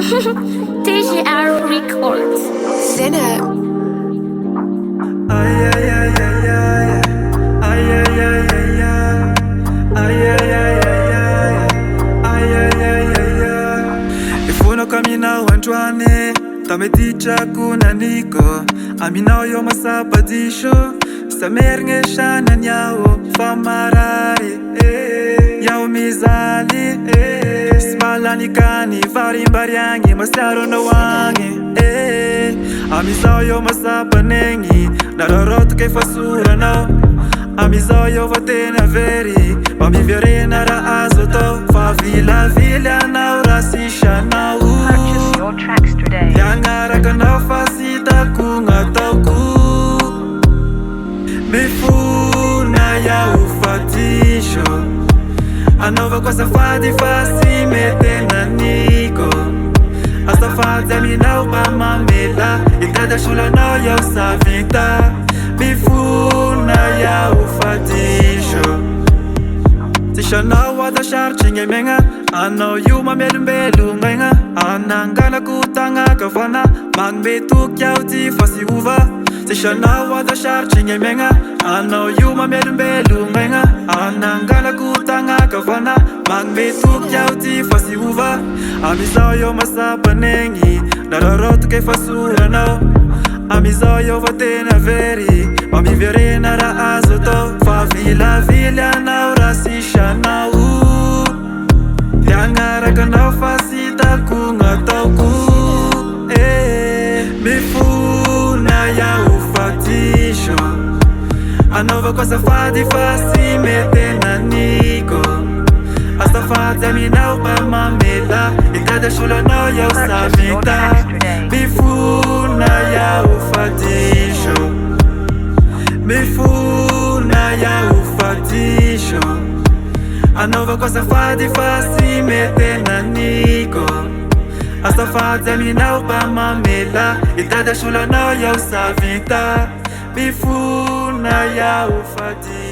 TGR Records. Zinab. Ay ay ay ay ay ay ay ay ay ay ay ay ay ay. Ifuna kamina wantwane tameticha kuna niko amina yo masapadisho samerge shana nyao famarari yao mizali smalani kani varimbari yangi masaro na wangi amizayo masapanengi narorot ke fasura no amizayo vatena veri mami nara azoto fa vila na urasisha na Purchase your tracks today. yangara kana fasita kungatoku mifuna ya ufatisho anova kwa safari fasi metena niko asafari amina upama mela itada shula no ya usavita mifuna ya ufatisho Tishana wada sharchinge menga ano yuma melumbelu ngenga anangana kutanga kafana mangbetu kyauti fasi uva Tishana wada sharchinge menga ano yuma melumbelu ngenga anangana kutanga kafana mangbetu kyauti fasi uva amizayo masapanengi narorot ke fasura no amizayo vatena veri mami nara azoto fa vila na urasisha na yangara kana fasita kungatoku mifuna ya ufatisho anova kwa safari fasi metena niko asafari amina upama mela itada shula no ya usavita mifuna ya ufatisho mifuna ya ufatisho anova kwa safari fasi metena niko asafari amina upama mela itada shula no ya usavita mifuna ya ufatisho